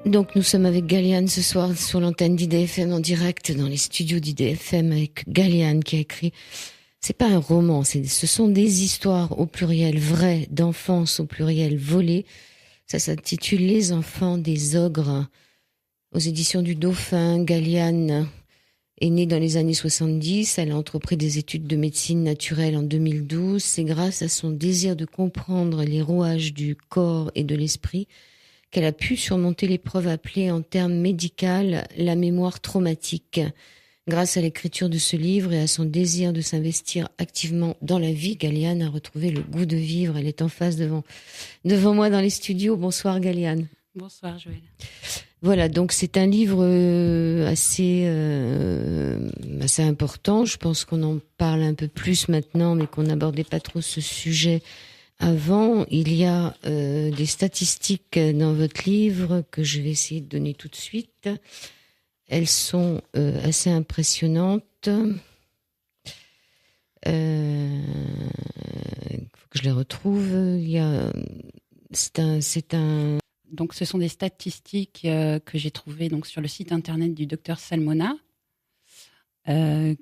Donc nous sommes avec Galiane ce soir sur l'antenne d'IDFM en direct dans les studios d'IDFM avec Galiane qui a écrit, c'est pas un roman, ce sont des histoires au pluriel vraies, d'enfance au pluriel volées. Ça s'intitule Les enfants des ogres aux éditions du Dauphin. Galiane est née dans les années 70, elle a entrepris des études de médecine naturelle en 2012. C'est grâce à son désir de comprendre les rouages du corps et de l'esprit qu'elle a pu surmonter l'épreuve appelée en termes médicaux la mémoire traumatique. Grâce à l'écriture de ce livre et à son désir de s'investir activement dans la vie, Galiane a retrouvé le goût de vivre. Elle est en face devant moi dans les studios. Bonsoir Galiane. Bonsoir Joël. Voilà, donc c'est un livre assez important. Je pense qu'on en parle un peu plus maintenant, mais qu'on n'abordait pas trop ce sujet avant. Il y a des statistiques dans votre livre que je vais essayer de donner tout de suite. Elles sont assez impressionnantes. Il faut que je les retrouve. Donc, ce sont des statistiques que j'ai trouvées donc sur le site internet du docteur Salmona,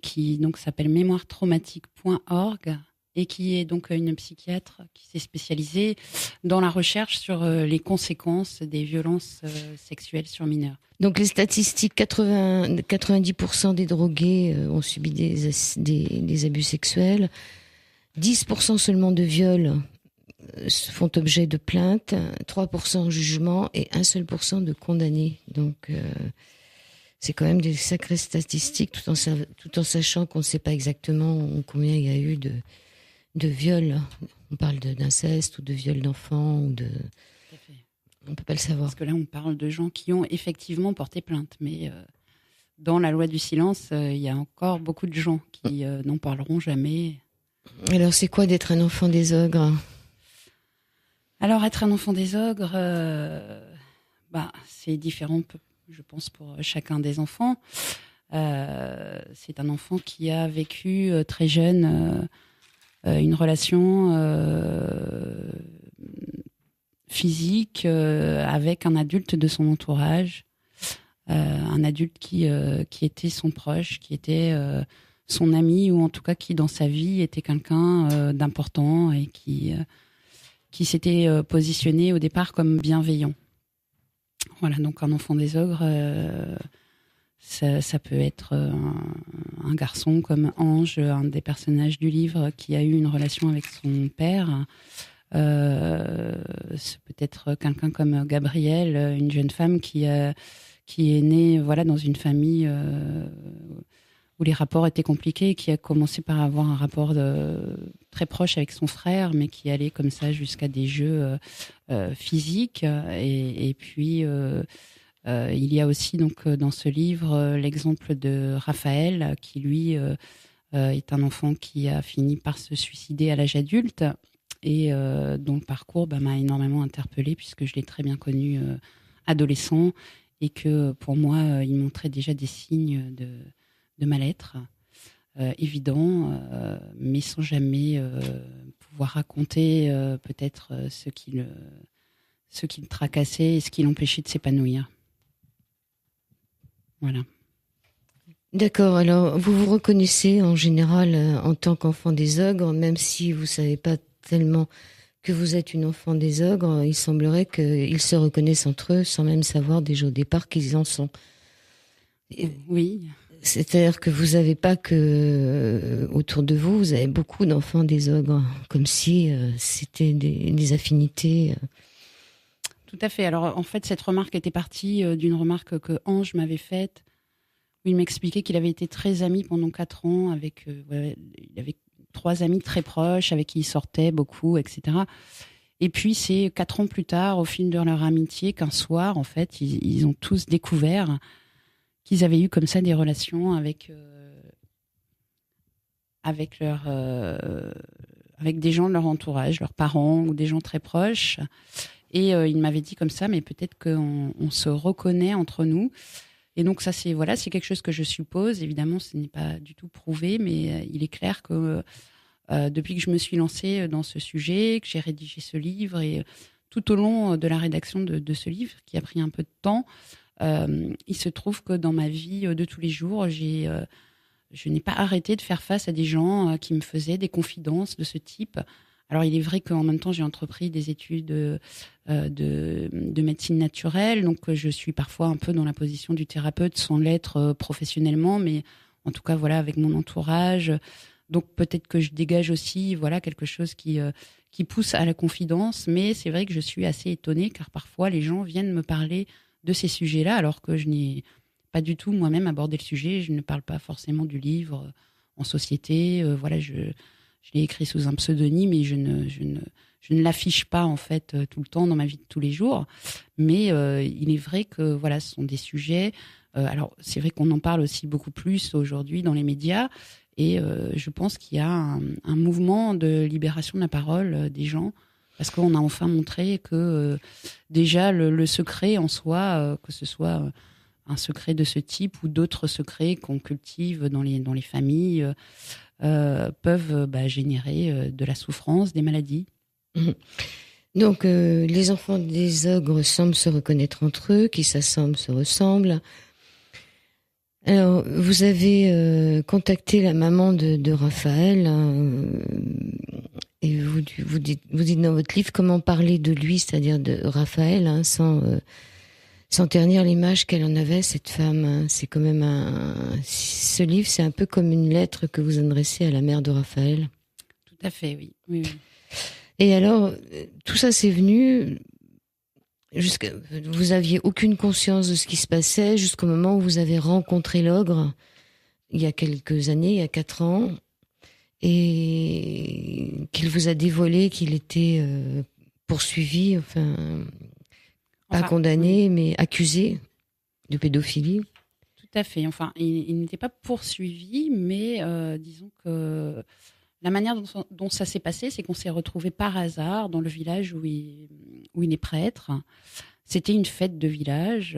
qui donc s'appelle mémoiretraumatique.org et qui est donc une psychiatre qui s'est spécialisée dans la recherche sur les conséquences des violences sexuelles sur mineurs. Donc les statistiques, 90% des drogués ont subi des abus sexuels, 10% seulement de viols font objet de plaintes, 3% en jugement et 1 seul % de condamnés. Donc c'est quand même des sacrées statistiques, tout en sachant qu'on ne sait pas exactement combien il y a eu de viols. On parle d'inceste ou de viols d'enfants ou de... On ne peut pas le savoir. Parce que là, on parle de gens qui ont effectivement porté plainte. Mais dans la loi du silence, il y a encore beaucoup de gens qui n'en parleront jamais. Alors, c'est quoi d'être un enfant des ogres ? Alors, être un enfant des ogres, c'est différent, je pense, pour chacun des enfants. C'est un enfant qui a vécu très jeune une relation physique avec un adulte de son entourage, un adulte qui était son proche, qui était son ami, ou en tout cas qui dans sa vie était quelqu'un d'important et qui s'était positionné au départ comme bienveillant. Voilà, donc un enfant des ogres, ça peut être un garçon comme Ange, un des personnages du livre, qui a eu une relation avec son père. C'est peut-être quelqu'un comme Gabrielle, une jeune femme qui est née dans une famille où les rapports étaient compliqués, qui a commencé par avoir un rapport très proche avec son frère, mais qui allait comme ça jusqu'à des jeux physiques. Et puis il y a aussi donc dans ce livre l'exemple de Raphaël, qui lui est un enfant qui a fini par se suicider à l'âge adulte. Et dont le parcours m'a énormément interpellée, puisque je l'ai très bien connu adolescent, et que pour moi, il montrait déjà des signes de mal-être évidents, mais sans jamais pouvoir raconter peut-être ce qui le tracassait et ce qui l'empêchait de s'épanouir. Voilà. D'accord, alors vous vous reconnaissez en général en tant qu'enfant des ogres, même si vous ne savez pas tellement que vous êtes une enfant des ogres, il semblerait qu'ils se reconnaissent entre eux sans même savoir déjà au départ qu'ils en sont. Oui. C'est-à-dire que vous n'avez pas que autour de vous, vous avez beaucoup d'enfants des ogres, comme si c'était des affinités. Tout à fait. Alors en fait, cette remarque était partie d'une remarque que Ange m'avait faite, où il m'expliquait qu'il avait été très ami pendant 4 ans avec... il avait 3 amis très proches avec qui il sortait beaucoup, etc. Et puis c'est 4 ans plus tard, au fil de leur amitié, qu'un soir, en fait, ils ont tous découvert qu'ils avaient eu comme ça des relations avec avec des gens de leur entourage, leurs parents ou des gens très proches. Et il m'avait dit comme ça, mais peut-être qu'on se reconnaît entre nous. Et donc ça, c'est quelque chose que je suppose. Évidemment, ce n'est pas du tout prouvé, mais il est clair que depuis que je me suis lancée dans ce sujet, que j'ai rédigé ce livre, et tout au long de la rédaction de ce livre, qui a pris un peu de temps, il se trouve que dans ma vie de tous les jours, je n'ai pas arrêté de faire face à des gens qui me faisaient des confidences de ce type. Alors, il est vrai qu'en même temps, j'ai entrepris des études de médecine naturelle, donc je suis parfois un peu dans la position du thérapeute sans l'être professionnellement, mais en tout cas, voilà, avec mon entourage. Donc, peut-être que je dégage aussi, voilà, quelque chose qui pousse à la confidence, mais c'est vrai que je suis assez étonnée, car parfois, les gens viennent me parler de ces sujets-là, alors que je n'ai pas du tout moi-même abordé le sujet. Je ne parle pas forcément du livre en société. Voilà, je l'ai écrit sous un pseudonyme et je ne l'affiche pas en fait tout le temps dans ma vie de tous les jours. Mais il est vrai que voilà, ce sont des sujets. Alors c'est vrai qu'on en parle aussi beaucoup plus aujourd'hui dans les médias. Et je pense qu'il y a un mouvement de libération de la parole des gens. Parce qu'on a enfin montré que déjà le secret en soi, que ce soit un secret de ce type ou d'autres secrets qu'on cultive dans les familles, peuvent générer de la souffrance, des maladies. Mmh. Donc les enfants des ogres semblent se reconnaître entre eux, qui s'assemblent se ressemblent. Alors, vous avez contacté la maman de Raphaël, hein, et vous dites dans votre livre comment parler de lui, c'est-à-dire de Raphaël, hein, sans ternir l'image qu'elle en avait, cette femme. Hein. C'est quand même ce livre, c'est un peu comme une lettre que vous adressez à la mère de Raphaël. Tout à fait, oui. Oui. Et alors, tout ça, c'est venu vous aviez aucune conscience de ce qui se passait jusqu'au moment où vous avez rencontré l'ogre, il y a quelques années, il y a 4 ans, et qu'il vous a dévoilé qu'il était poursuivi, pas condamné, mais accusé de pédophilie. Tout à fait. Enfin, il n'était pas poursuivi, mais disons que la manière dont ça s'est passé, c'est qu'on s'est retrouvés par hasard dans le village où il est prêtre. C'était une fête de village,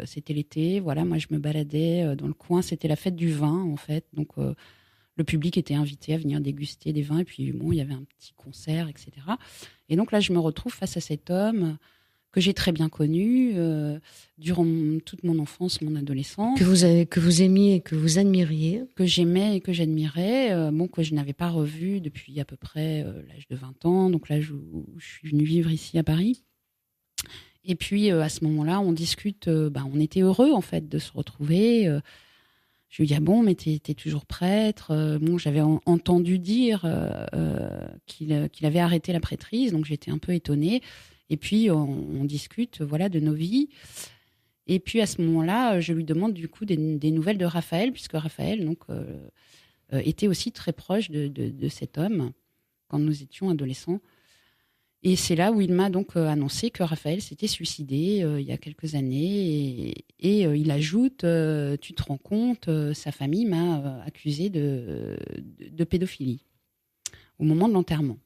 c'était l'été. Voilà, moi je me baladais dans le coin. C'était la fête du vin en fait. Donc le public était invité à venir déguster des vins. Et puis bon, il y avait un petit concert, etc. Et donc là, je me retrouve face à cet homme que j'ai très bien connu durant toute mon enfance, mon adolescence. Que vous aimiez et que vous admiriez. Que j'aimais et que j'admirais, que je n'avais pas revu depuis à peu près l'âge de 20 ans, donc l'âge où je suis venue vivre ici à Paris. Et puis à ce moment-là, on discute, on était heureux en fait de se retrouver. Je lui dis, ah bon, mais t'es toujours prêtre. J'avais entendu dire qu'il avait arrêté la prêtrise, donc j'étais un peu étonnée. Et puis, on discute voilà, de nos vies. Et puis, à ce moment-là, je lui demande du coup des nouvelles de Raphaël, puisque Raphaël donc, était aussi très proche de cet homme quand nous étions adolescents. Et c'est là où il m'a donc annoncé que Raphaël s'était suicidé il y a quelques années. Et il ajoute, tu te rends compte, sa famille m'a accusé de pédophilie au moment de l'enterrement.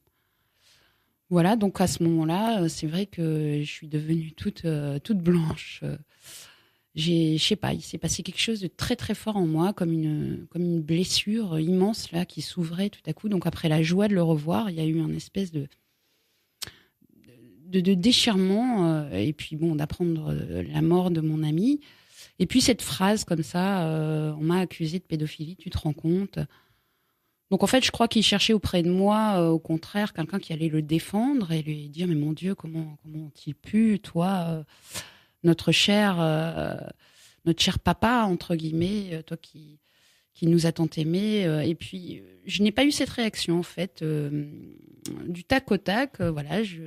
Voilà, donc à ce moment-là, c'est vrai que je suis devenue toute blanche. Je sais pas, il s'est passé quelque chose de très très fort en moi, comme une blessure immense là qui s'ouvrait tout à coup. Donc après la joie de le revoir, il y a eu une espèce de déchirement et puis bon d'apprendre la mort de mon ami. Et puis cette phrase comme ça, on m'a accusé de pédophilie, tu te rends compte ? Donc en fait, je crois qu'il cherchait auprès de moi, au contraire, quelqu'un qui allait le défendre et lui dire, mais mon Dieu, comment ont-ils pu, toi, notre cher papa, entre guillemets, toi qui nous a tant aimés. Et puis, je n'ai pas eu cette réaction, en fait, du tac au tac. Voilà, je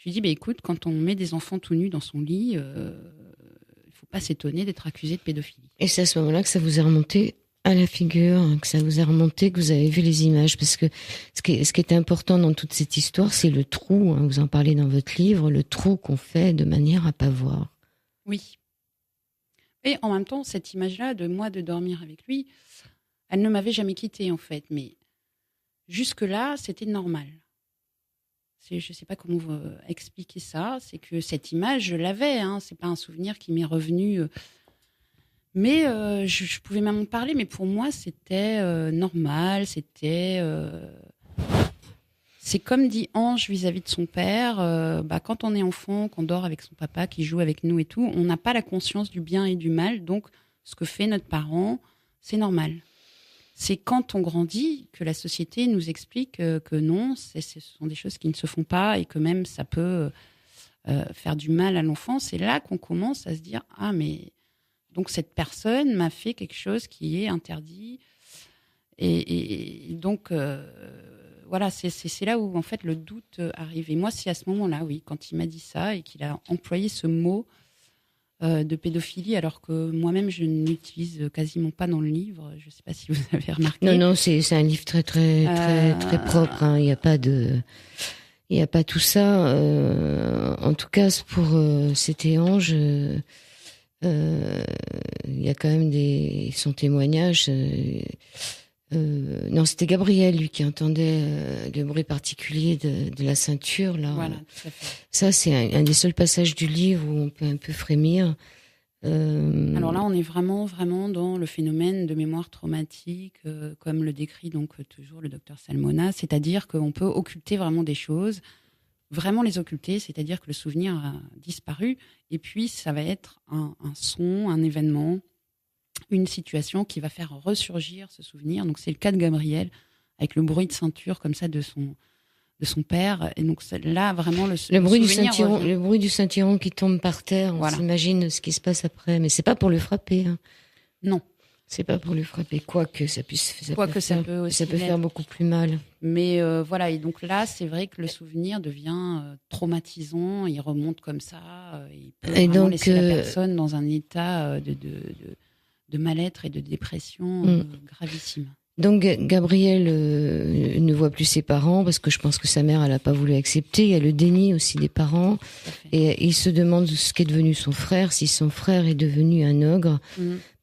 lui dis, écoute, quand on met des enfants tout nus dans son lit, il ne faut pas s'étonner d'être accusé de pédophilie. Et c'est à ce moment-là que ça vous est remonté à la figure, hein, que ça vous a remonté, que vous avez vu les images, parce que ce qui est important dans toute cette histoire, c'est le trou, hein, vous en parlez dans votre livre, le trou qu'on fait de manière à pas voir. Oui. Et en même temps, cette image-là de moi de dormir avec lui, elle ne m'avait jamais quittée en fait, mais jusque-là, c'était normal. Je ne sais pas comment vous expliquer ça, c'est que cette image, je l'avais, hein, c'est pas un souvenir qui m'est revenu... Mais je pouvais même en parler, mais pour moi, c'était normal, c'était C'est comme dit Ange vis-à-vis de son père, quand on est enfant, qu'on dort avec son papa, qui joue avec nous et tout, on n'a pas la conscience du bien et du mal, donc ce que fait notre parent, c'est normal. C'est quand on grandit que la société nous explique que non, ce sont des choses qui ne se font pas et que même ça peut faire du mal à l'enfant. C'est là qu'on commence à se dire « Ah, mais donc cette personne m'a fait quelque chose qui est interdit. » Et donc, voilà, c'est là où en fait le doute arrive. Et moi, c'est à ce moment-là, oui, quand il m'a dit ça et qu'il a employé ce mot de pédophilie, alors que moi-même, je ne l'utilise quasiment pas dans le livre. Je ne sais pas si vous avez remarqué. Non, c'est un livre très propre. Hein. Il n'y a pas tout ça. En tout cas, pour c'était Ange, il y a quand même son témoignage. Non, c'était Gabriel, lui, qui entendait le bruit particulier de la ceinture, là. Voilà, tout à fait. Ça, c'est un des seuls passages du livre où on peut un peu frémir. Alors là, on est vraiment dans le phénomène de mémoire traumatique, comme le décrit donc toujours le docteur Salmona, c'est-à-dire qu'on peut occulter vraiment des choses, vraiment les occulter, c'est-à-dire que le souvenir a disparu, et puis ça va être un son, un événement, une situation qui va faire ressurgir ce souvenir. Donc c'est le cas de Gabriel, avec le bruit de ceinture comme ça de son père. Et donc là, vraiment, le bruit du ceinturon qui tombe par terre. On s'imagine ce qui se passe après. Mais c'est pas pour le frapper. Hein. Non. C'est pas pour le frapper. Quoique ça peut faire beaucoup plus mal. Mais voilà. Et donc là, c'est vrai que le souvenir devient traumatisant. Il remonte comme ça. Il peut vraiment laisser la personne dans un état de mal-être et de dépression gravissime. Donc Gabriel ne voit plus ses parents parce que je pense que sa mère elle a pas voulu accepter. Il y a le déni aussi des parents et il se demande ce qu'est devenu son frère, si son frère est devenu un ogre,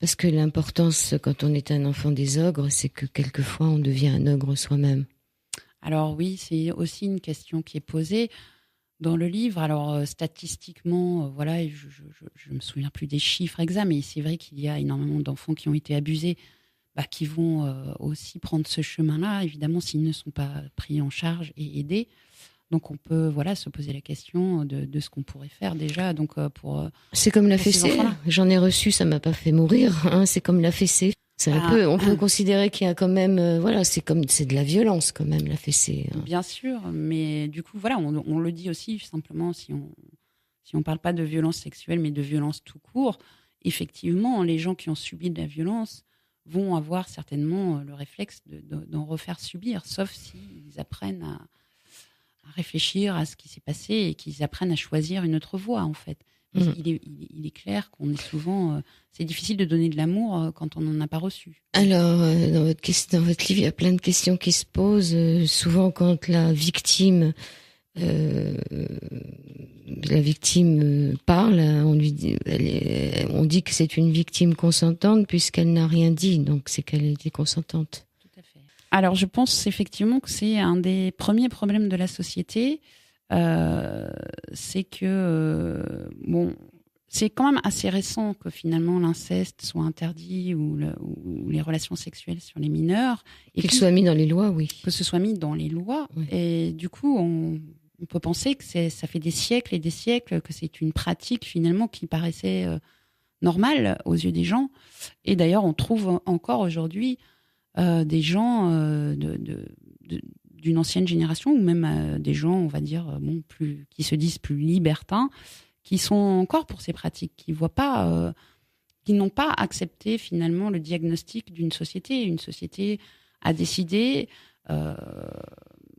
parce que l'importance quand on est un enfant des ogres, c'est que quelquefois on devient un ogre soi-même. Alors oui, c'est aussi une question qui est posée dans le livre. Alors statistiquement, voilà, je me souviens plus des chiffres exacts, mais c'est vrai qu'il y a énormément d'enfants qui ont été abusés. Qui vont aussi prendre ce chemin-là, évidemment, s'ils ne sont pas pris en charge et aidés. Donc, on peut se poser la question de ce qu'on pourrait faire déjà. Donc, c'est comme la fessée. J'en ai reçu, ça m'a pas fait mourir. Hein, c'est comme la fessée. On peut considérer qu'il y a quand même, c'est de la violence quand même, la fessée. Hein. Bien sûr, mais du coup, on le dit aussi simplement si on parle pas de violence sexuelle, mais de violence tout court. Effectivement, les gens qui ont subi de la violence vont avoir certainement le réflexe d'en refaire subir, sauf s'ils apprennent à réfléchir à ce qui s'est passé et qu'ils apprennent à choisir une autre voie, en fait. Il est clair qu'on est souvent... c'est difficile de donner de l'amour quand on n'en a pas reçu. Alors, dans votre livre, il y a plein de questions qui se posent. Souvent, quand la victime parle, on dit que c'est une victime consentante puisqu'elle n'a rien dit, donc c'est qu'elle était consentante. Tout à fait. Alors je pense effectivement que c'est un des premiers problèmes de la société, c'est que c'est quand même assez récent que finalement l'inceste soit interdit ou les relations sexuelles sur les mineurs. Et qu'il soit mis dans les lois, oui. Que ce soit mis dans les lois. Oui. Et du coup, on peut penser que ça fait des siècles et des siècles que c'est une pratique finalement qui paraissait normale aux yeux des gens. Et d'ailleurs, on trouve encore aujourd'hui des gens d'une ancienne génération ou même des gens, on va dire, qui se disent plus libertins, qui sont encore pour ces pratiques, qui n'ont pas accepté finalement le diagnostic d'une société. Une société a décidé,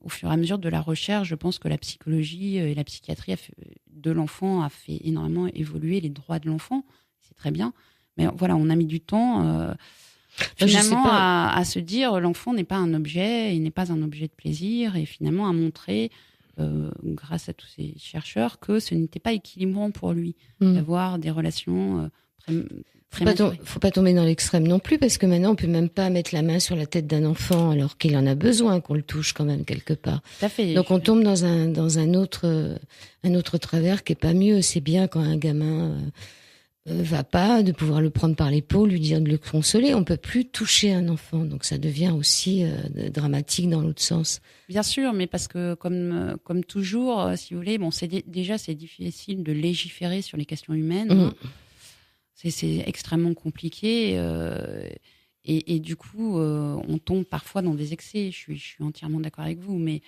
au fur et à mesure de la recherche, je pense que la psychologie et la psychiatrie de l'enfant a fait énormément évoluer les droits de l'enfant. C'est très bien. Mais voilà, on a mis du temps finalement à se dire l'enfant n'est pas un objet, il n'est pas un objet de plaisir, et finalement à montrer, grâce à tous ces chercheurs, que ce n'était pas équilibrant pour lui d'avoir des relations faut pas tomber dans l'extrême non plus, parce que maintenant on peut même pas mettre la main sur la tête d'un enfant alors qu'il en a besoin qu'on le touche quand même quelque part. Tout à fait. Donc on tombe dans un autre travers qui est pas mieux. C'est bien quand un gamin va pas, de pouvoir le prendre par l'épaule, lui dire de le consoler. On peut plus toucher un enfant, donc ça devient aussi dramatique dans l'autre sens. Bien sûr, mais parce que comme toujours, si vous voulez, bon, déjà c'est difficile de légiférer sur les questions humaines. Hein. C'est extrêmement compliqué et du coup, on tombe parfois dans des excès. Je suis entièrement d'accord avec vous, mais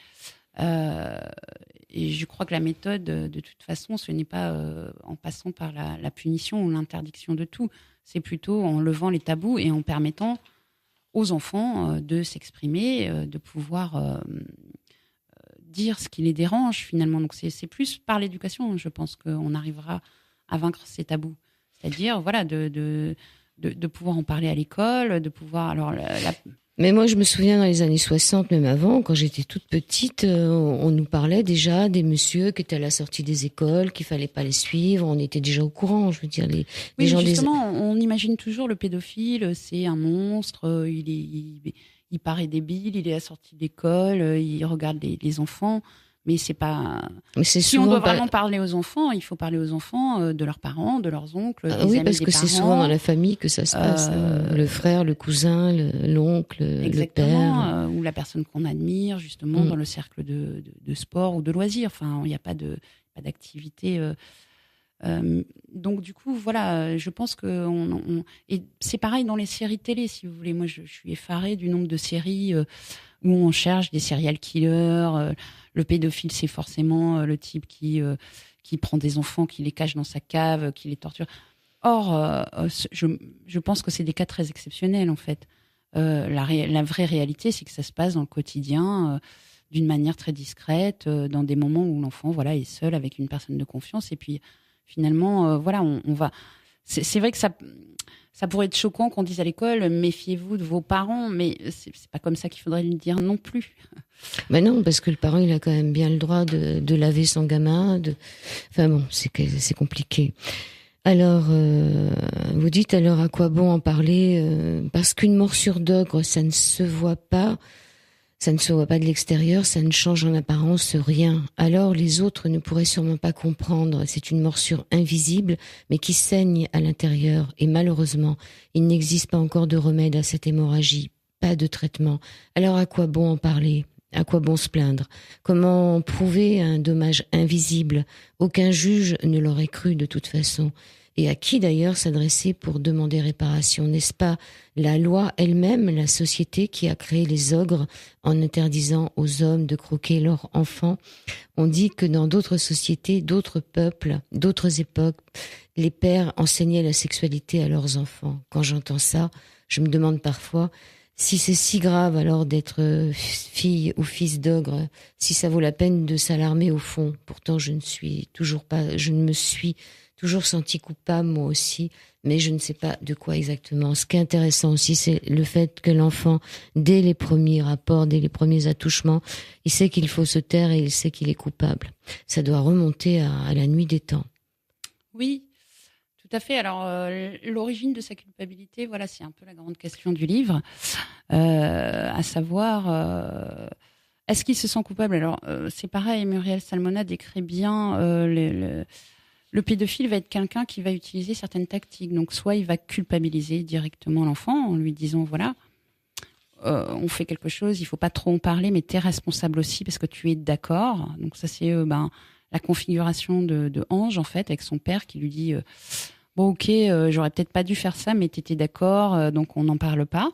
et je crois que la méthode, de toute façon, ce n'est pas en passant par la punition ou l'interdiction de tout. C'est plutôt en levant les tabous et en permettant aux enfants de s'exprimer, de pouvoir dire ce qui les dérange finalement. Donc c'est plus par l'éducation, je pense, qu'on arrivera à vaincre ces tabous. C'est-à-dire, voilà, de pouvoir en parler à l'école, de pouvoir... Alors, Mais moi, je me souviens dans les années 60, même avant, quand j'étais toute petite, on nous parlait déjà des messieurs qui étaient à la sortie des écoles, qu'il fallait pas les suivre. On était déjà au courant, je veux dire. Les gens justement, on imagine toujours le pédophile, c'est un monstre, il paraît débile, il est à la sortie d'école, il regarde les enfants. Mais c'est pas. Mais c'est si on doit vraiment parler aux enfants, il faut parler aux enfants de leurs parents, de leurs oncles, des amis, parce des que parents. c'est souvent dans la famille que ça se passe. Le frère, le cousin, l'oncle, le père. Ou la personne qu'on admire, justement, dans le cercle de sport ou de loisirs. Enfin, il n'y a pas d'activité. Donc, du coup, voilà, je pense que. Et c'est pareil dans les séries télé, si vous voulez. Moi, je suis effarée du nombre de séries où on cherche des serial killers. Le pédophile, c'est forcément le type qui prend des enfants, qui les cache dans sa cave, qui les torture. Or, je pense que c'est des cas très exceptionnels, en fait. La vraie réalité, c'est que ça se passe dans le quotidien, d'une manière très discrète, dans des moments où l'enfant, voilà, est seul avec une personne de confiance. Et puis, finalement, voilà, on va... C'est vrai que ça pourrait être choquant qu'on dise à l'école, méfiez-vous de vos parents, mais c'est pas comme ça qu'il faudrait le dire non plus. Ben non, parce que le parent, il a quand même bien le droit de laver son gamin. Enfin bon, c'est compliqué. Alors, vous dites alors à quoi bon en parler parce qu'une morsure d'ogre, ça ne se voit pas. Ça ne se voit pas de l'extérieur, ça ne change en apparence rien. Alors les autres ne pourraient sûrement pas comprendre. C'est une morsure invisible, mais qui saigne à l'intérieur. Et malheureusement, il n'existe pas encore de remède à cette hémorragie, pas de traitement. Alors à quoi bon en parler ? À quoi bon se plaindre ? Comment prouver un dommage invisible ? Aucun juge ne l'aurait cru de toute façon. Et à qui d'ailleurs s'adresser pour demander réparation ? N'est-ce pas la loi elle-même, la société qui a créé les ogres en interdisant aux hommes de croquer leurs enfants ? On dit que dans d'autres sociétés, d'autres peuples, d'autres époques, les pères enseignaient la sexualité à leurs enfants. Quand j'entends ça, je me demande parfois si c'est si grave alors d'être fille ou fils d'ogre, si ça vaut la peine de s'alarmer au fond. Pourtant, je ne me suis toujours senti coupable, moi aussi, mais je ne sais pas de quoi exactement. Ce qui est intéressant aussi, c'est le fait que l'enfant, dès les premiers rapports, dès les premiers attouchements, il sait qu'il faut se taire et il sait qu'il est coupable. Ça doit remonter à la nuit des temps. Oui, tout à fait. Alors, l'origine de sa culpabilité, voilà, c'est un peu la grande question du livre, à savoir... est-ce qu'il se sent coupable ? Alors, c'est pareil, Muriel Salmona décrit bien le pédophile va être quelqu'un qui va utiliser certaines tactiques. Donc, soit il va culpabiliser directement l'enfant en lui disant, voilà, on fait quelque chose, il faut pas trop en parler, mais tu es responsable aussi parce que tu es d'accord. Donc, ça, c'est la configuration de Ange, en fait, avec son père qui lui dit, bon, ok, j'aurais peut-être pas dû faire ça, mais tu étais d'accord, donc on n'en parle pas.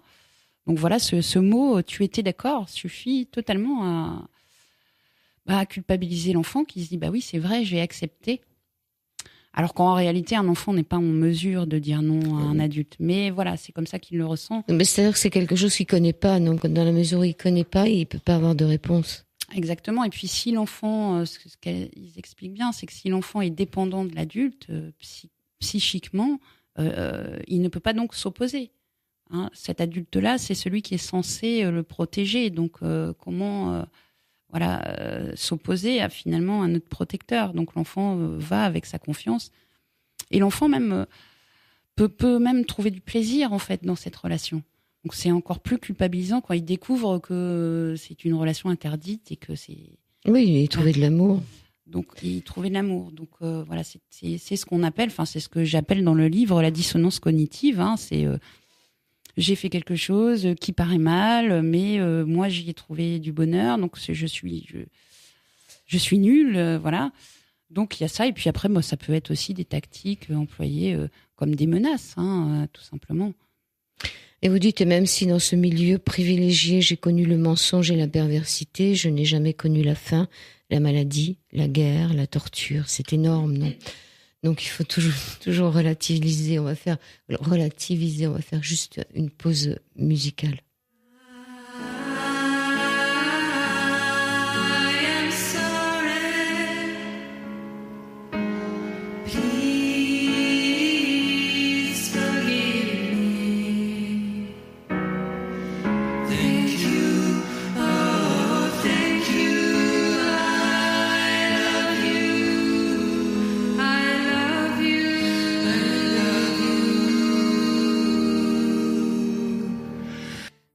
Donc, voilà, ce mot, tu étais d'accord, suffit totalement à culpabiliser l'enfant qui se dit, bah oui, c'est vrai, j'ai accepté. Alors qu'en réalité, un enfant n'est pas en mesure de dire non à un adulte. Mais voilà, c'est comme ça qu'il le ressent. Mais c'est-à-dire que c'est quelque chose qu'il connaît pas. Donc, dans la mesure où il connaît pas, il peut pas avoir de réponse. Exactement. Et puis, si l'enfant, ce qu'ils expliquent bien, c'est que si l'enfant est dépendant de l'adulte, psychiquement, il ne peut pas donc s'opposer. Hein, cet adulte-là, c'est celui qui est censé le protéger. Donc, comment... s'opposer à finalement un autre protecteur. Donc l'enfant va avec sa confiance et l'enfant même peut même trouver du plaisir en fait dans cette relation. Donc c'est encore plus culpabilisant quand il découvre que c'est une relation interdite et que c'est... Oui, et trouver de l'amour. Donc, il trouvait l'amour. Donc, voilà, c'est ce qu'on appelle, enfin, c'est ce que j'appelle dans le livre la dissonance cognitive. Hein. C'est j'ai fait quelque chose qui paraît mal, mais moi, j'y ai trouvé du bonheur. Donc, je suis nulle, voilà. Donc, il y a ça. Et puis après, ça peut être aussi des tactiques employées comme des menaces, hein, tout simplement. Et vous dites, et même si dans ce milieu privilégié, j'ai connu le mensonge et la perversité, je n'ai jamais connu la faim, la maladie, la guerre, la torture. C'est énorme, non? Donc il faut toujours relativiser. On va faire juste une pause musicale.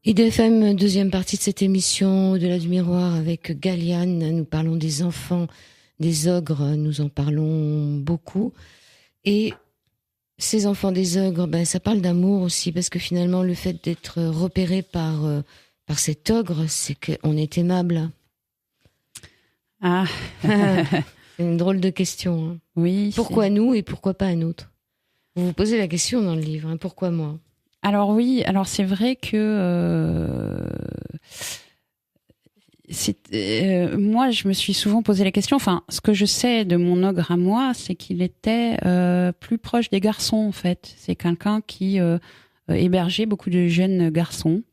IDFM, deuxième partie de cette émission Au-delà du miroir avec Galiane. Nous parlons des enfants, des ogres, nous en parlons beaucoup. Et ces enfants des ogres, ça parle d'amour aussi, parce que finalement le fait d'être repéré par cet ogre, c'est qu'on est aimable. Ah, c'est une drôle de question. Hein. Oui. Pourquoi nous et pourquoi pas un autre? Vous vous posez la question dans le livre, hein, pourquoi moi? Alors oui, alors c'est vrai que moi je me suis souvent posé la question. Enfin, ce que je sais de mon ogre à moi, c'est qu'il était plus proche des garçons en fait. C'est quelqu'un qui hébergeait beaucoup de jeunes garçons,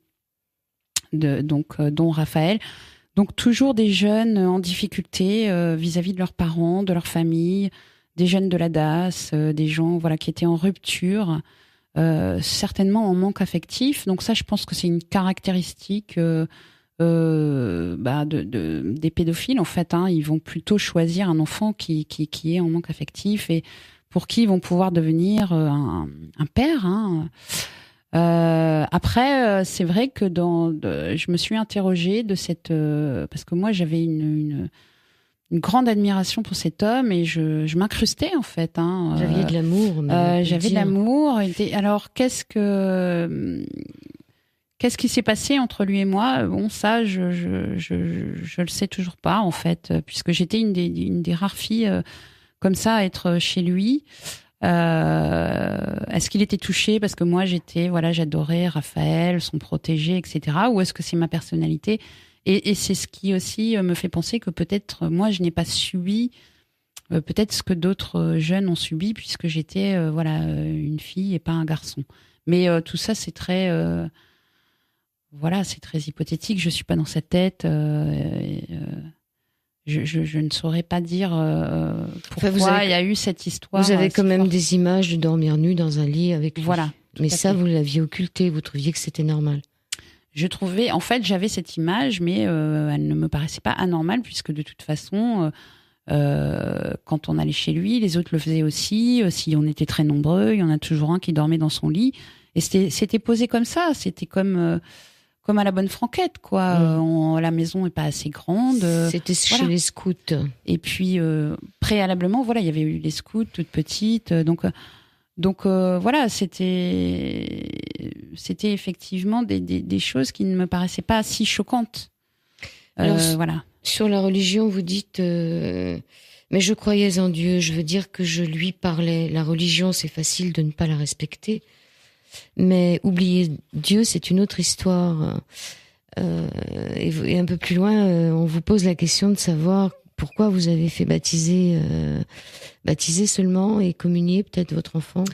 dont Raphaël. Donc toujours des jeunes en difficulté vis-à-vis de leurs parents, de leur famille, des jeunes de la DAS, des gens qui étaient en rupture. Certainement en manque affectif. Donc ça, je pense que c'est une caractéristique des pédophiles en fait. Hein. Ils vont plutôt choisir un enfant qui est en manque affectif et pour qui ils vont pouvoir devenir un père. Hein. Après, c'est vrai que je me suis interrogée de cette parce que moi j'avais une grande admiration pour cet homme et je m'incrustais en fait. Hein. J'avais de l'amour. J'avais de l'amour. Alors qu'est-ce qui s'est passé entre lui et moi? Bon, ça, je le sais toujours pas en fait, puisque j'étais une des rares filles comme ça à être chez lui. Est-ce qu'il était touché parce que moi j'adorais Raphaël, son protégé, etc. Ou est-ce que c'est ma personnalité? Et c'est ce qui aussi me fait penser que peut-être moi je n'ai pas subi peut-être ce que d'autres jeunes ont subi puisque j'étais une fille et pas un garçon. Mais tout ça c'est très c'est très hypothétique. Je suis pas dans sa tête. Je ne saurais pas dire pourquoi il y a eu cette histoire. Vous avez quand même des images de dormir nu dans un lit avec lui. Voilà. Mais ça, vous l'aviez occulté. Vous trouviez que c'était normal. J'avais cette image, mais elle ne me paraissait pas anormale, puisque de toute façon, quand on allait chez lui, les autres le faisaient aussi. Si on était très nombreux, il y en a toujours un qui dormait dans son lit. Et c'était posé comme ça. C'était comme à la bonne franquette, quoi. La maison n'est pas assez grande. C'était chez les scouts. Et puis, préalablement, il y avait eu les scouts toutes petites. Donc, c'était effectivement des choses qui ne me paraissaient pas si choquantes. Alors, sur la religion, vous dites mais je croyais en Dieu, je veux dire que je lui parlais. La religion, c'est facile de ne pas la respecter, mais oublier Dieu, c'est une autre histoire. Et un peu plus loin, on vous pose la question de savoir pourquoi vous avez fait baptiser seulement et communier peut-être votre enfant.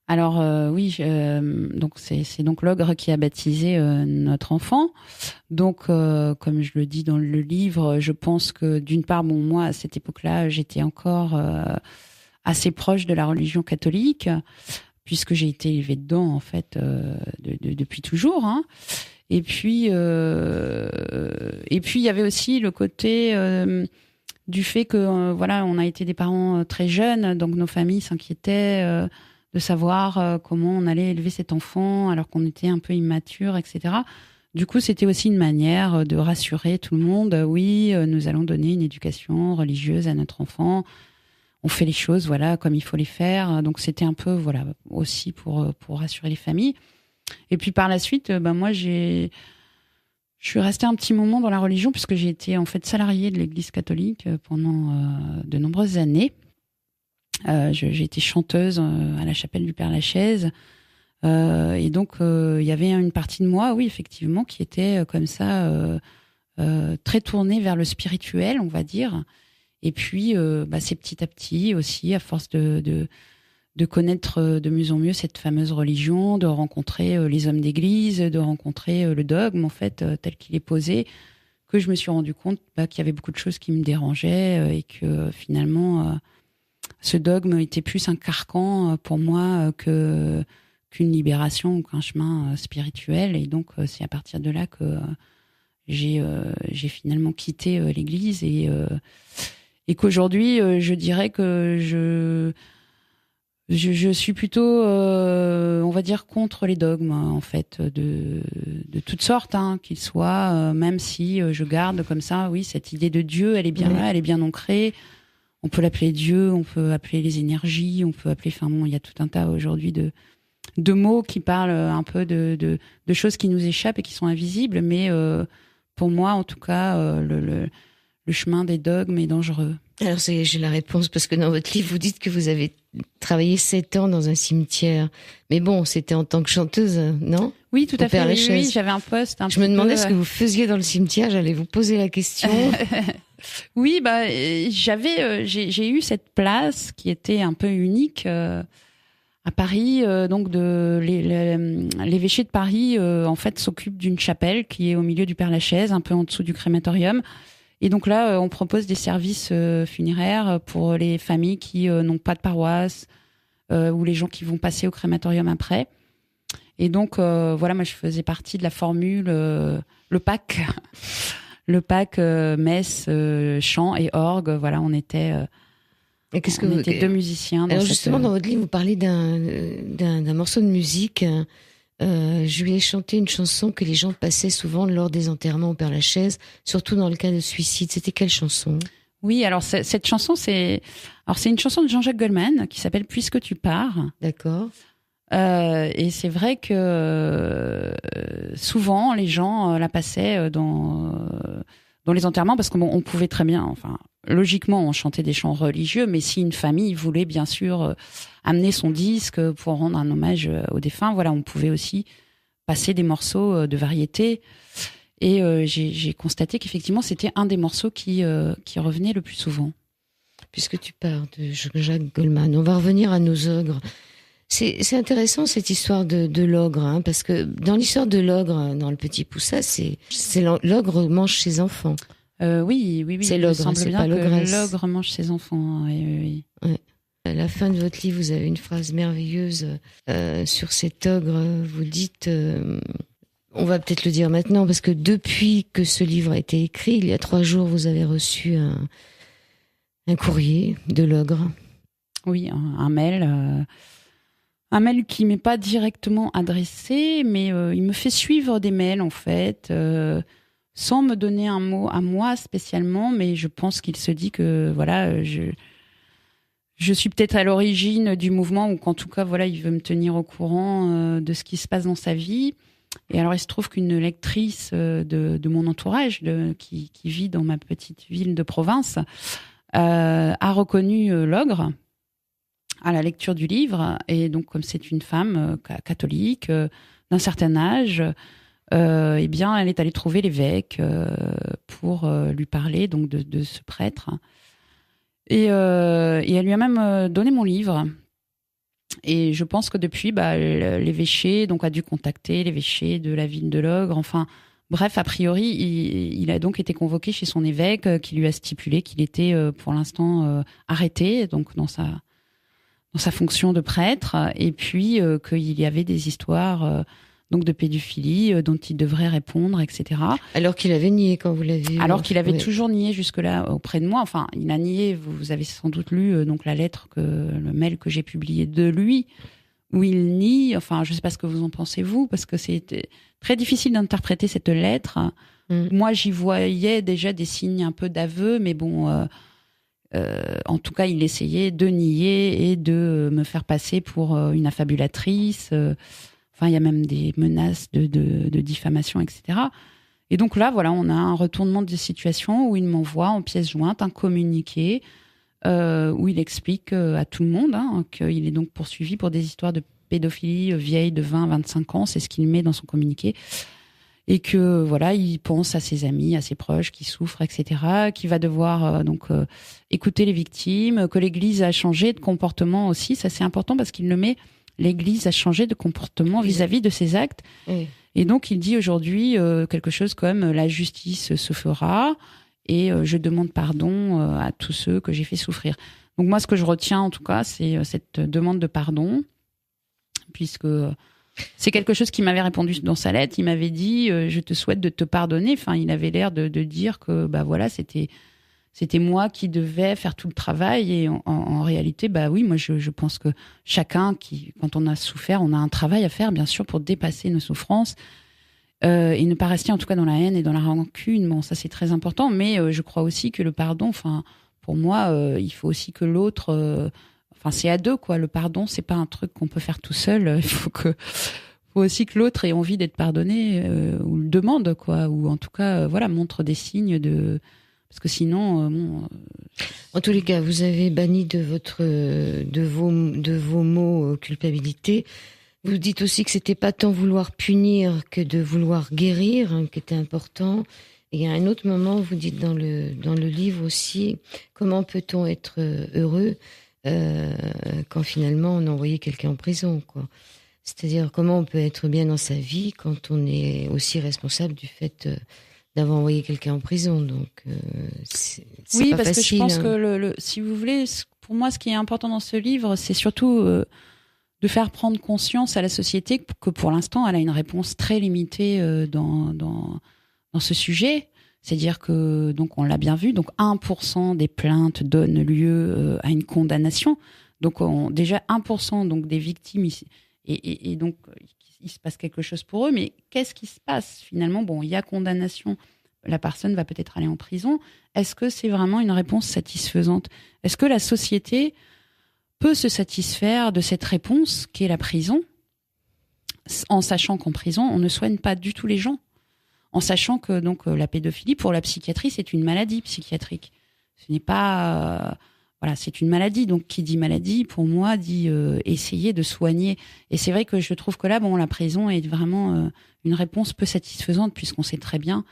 Alors oui, donc c'est donc l'ogre qui a baptisé notre enfant. Donc comme je le dis dans le livre, je pense que d'une part, moi à cette époque-là, j'étais encore assez proche de la religion catholique, puisque j'ai été élevée dedans en fait depuis toujours. Hein. Et puis il y avait aussi le côté du fait que on a été des parents très jeunes, donc nos familles s'inquiétaient de savoir comment on allait élever cet enfant alors qu'on était un peu immature, etc. Du coup, c'était aussi une manière de rassurer tout le monde. Oui, nous allons donner une éducation religieuse à notre enfant. On fait les choses, voilà, comme il faut les faire. Donc, c'était un peu, voilà, aussi pour rassurer les familles. Et puis, par la suite, moi, je suis restée un petit moment dans la religion puisque j'ai été, en fait, salariée de l'Église catholique pendant de nombreuses années. J'ai été chanteuse à la chapelle du Père-Lachaise. Et donc, il y avait une partie de moi, oui, effectivement, qui était comme ça, très tournée vers le spirituel, on va dire. Et puis, c'est petit à petit aussi, à force de connaître de mieux en mieux cette fameuse religion, de rencontrer les hommes d'église, de rencontrer le dogme, en fait, tel qu'il est posé, que je me suis rendu compte qu'il y avait beaucoup de choses qui me dérangeaient et que finalement, ce dogme était plus un carcan pour moi qu'une libération ou qu'un chemin spirituel. Et donc, c'est à partir de là que j'ai finalement quitté l'Église et qu'aujourd'hui, je dirais que je suis plutôt, on va dire, contre les dogmes, en fait, de toutes sortes, qu'ils soient, même si je garde comme ça, oui, cette idée de Dieu, elle est bien là, elle est bien ancrée. On peut l'appeler Dieu, on peut appeler les énergies, on peut appeler, il y a tout un tas aujourd'hui de mots qui parlent un peu de choses qui nous échappent et qui sont invisibles, mais pour moi, en tout cas, le chemin des dogmes est dangereux. Alors, j'ai la réponse, parce que dans votre livre, vous dites que vous avez travaillé 7 ans dans un cimetière. Mais bon, c'était en tant que chanteuse, non? Oui, tout à fait. Oui, j'avais un poste. Je me demandais ce que vous faisiez dans le cimetière, j'allais vous poser la question. Oui, j'ai eu cette place qui était un peu unique à Paris. Donc, l'évêché de Paris, en fait, s'occupe d'une chapelle qui est au milieu du Père-Lachaise, un peu en dessous du crématorium. Et donc là, on propose des services funéraires pour les familles qui n'ont pas de paroisse ou les gens qui vont passer au crématorium après. Et donc, moi, je faisais partie de la formule, le PAC, messe, chant et orgue. Voilà, on était, deux musiciens. Alors justement, dans votre livre, vous parlez d'un morceau de musique. Je lui ai chanté une chanson que les gens passaient souvent lors des enterrements au Père-Lachaise, surtout dans le cas de suicide. C'était quelle chanson? Oui, alors cette chanson, c'est une chanson de Jean-Jacques Goldman qui s'appelle Puisque tu pars. D'accord. Et c'est vrai que souvent les gens la passaient dans les enterrements parce qu'on pouvait très bien, logiquement, on chantait des chants religieux, mais si une famille voulait bien sûr amener son disque pour rendre un hommage aux défunts, voilà, on pouvait aussi passer des morceaux de variété. Et j'ai constaté qu'effectivement, c'était un des morceaux qui revenait le plus souvent. Puisque tu parles de Jacques Goldman, on va revenir à nos ogres. C'est intéressant cette histoire de l'ogre, parce que dans l'histoire de l'ogre, dans Le Petit Poussa, c'est l'ogre mange ses enfants. Oui. C'est l'ogre, c'est pas l'ogresse. L'ogre mange ses enfants. Oui. Ouais. À la fin de votre livre, vous avez une phrase merveilleuse sur cet ogre. Vous dites, on va peut-être le dire maintenant, parce que depuis que ce livre a été écrit, il y a 3 jours, vous avez reçu un courrier de l'ogre. Oui, un mail. Un mail qui m'est pas directement adressé, mais il me fait suivre des mails, en fait, sans me donner un mot à moi spécialement, mais je pense qu'il se dit que, voilà, je suis peut-être à l'origine du mouvement, ou qu'en tout cas, voilà, il veut me tenir au courant de ce qui se passe dans sa vie. Et alors, il se trouve qu'une lectrice de mon entourage, qui vit dans ma petite ville de province, a reconnu l'ogre à la lecture du livre. Et donc, comme c'est une femme catholique d'un certain âge, eh bien, elle est allée trouver l'évêque pour lui parler donc de ce prêtre. Et elle lui a même donné mon livre. Et je pense que depuis, l'évêché donc a dû contacter l'évêché de la ville de l'ogre. Enfin, bref, a priori, il a donc été convoqué chez son évêque, qui lui a stipulé qu'il était pour l'instant arrêté, donc dans sa fonction de prêtre, et puis qu'il y avait des histoires donc de pédophilie dont il devrait répondre, etc. Alors qu'il avait nié quand vous l'avez vu. Alors qu'il avait toujours nié jusque-là auprès de moi. Enfin, il a nié. Vous avez sans doute lu donc le mail que j'ai publié de lui, où il nie, enfin, je sais pas ce que vous en pensez vous, parce que c'était très difficile d'interpréter cette lettre. Moi, j'y voyais déjà des signes un peu d'aveu, mais bon, en tout cas, il essayait de nier et de me faire passer pour une affabulatrice. Enfin, il y a même des menaces de diffamation, etc. Et donc là, voilà, on a un retournement de situation où il m'envoie en pièce jointe un communiqué où il explique à tout le monde qu'il est donc poursuivi pour des histoires de pédophilie vieille de 20-25 ans, c'est ce qu'il met dans son communiqué, et que voilà, il pense à ses amis, à ses proches qui souffrent, etc., qui va devoir écouter les victimes, que l'Église a changé de comportement aussi, ça c'est important parce qu'il le met, l'Église a changé de comportement vis-à-vis de ses actes. Oui. Et donc, il dit aujourd'hui quelque chose comme « la justice se fera et je demande pardon à tous ceux que j'ai fait souffrir ». Donc moi, ce que je retiens en tout cas, c'est cette demande de pardon, puisque c'est quelque chose qu'il m'avait répondu dans sa lettre. Il m'avait dit « je te souhaite de te pardonner ». Enfin, il avait l'air de dire que bah voilà, c'était moi qui devais faire tout le travail. Et en réalité, bah oui, moi je pense que chacun quand on a souffert, on a un travail à faire, bien sûr, pour dépasser nos souffrances et ne pas rester en tout cas dans la haine et dans la rancune. Bon, ça c'est très important, mais je crois aussi que le pardon, enfin, pour moi, il faut aussi que l'autre, enfin, c'est à deux, quoi. Le pardon, c'est pas un truc qu'on peut faire tout seul. Il faut aussi que l'autre ait envie d'être pardonné ou le demande, quoi, ou en tout cas, voilà, montre des signes de. Parce que sinon, En tous les cas, vous avez banni de vos mots culpabilité. Vous dites aussi que c'était pas tant vouloir punir que de vouloir guérir, qui était important. Et il y a un autre moment, vous dites dans le livre aussi, comment peut-on être heureux quand finalement on a envoyé quelqu'un en prison, quoi. C'est-à-dire comment on peut être bien dans sa vie quand on est aussi responsable du fait d'avoir envoyé quelqu'un en prison. Donc, c'est oui, pas parce facile, que je pense que si vous voulez, pour moi, ce qui est important dans ce livre, c'est surtout de faire prendre conscience à la société que pour l'instant, elle a une réponse très limitée dans ce sujet. C'est-à-dire que, donc, on l'a bien vu, donc 1% des plaintes donnent lieu à une condamnation. Donc, déjà 1% donc, des victimes, et donc, il se passe quelque chose pour eux, mais qu'est-ce qui se passe finalement ? Bon, il y a condamnation, la personne va peut-être aller en prison. Est-ce que c'est vraiment une réponse satisfaisante ? Est-ce que la société peut se satisfaire de cette réponse qu'est la prison, en sachant qu'en prison, on ne soigne pas du tout les gens, en sachant que donc la pédophilie, pour la psychiatrie, c'est une maladie psychiatrique. Ce n'est pas... Voilà, c'est une maladie. Donc, qui dit maladie, pour moi, dit essayer de soigner. Et c'est vrai que je trouve que là, bon, la prison est vraiment une réponse peu satisfaisante, puisqu'on sait très bien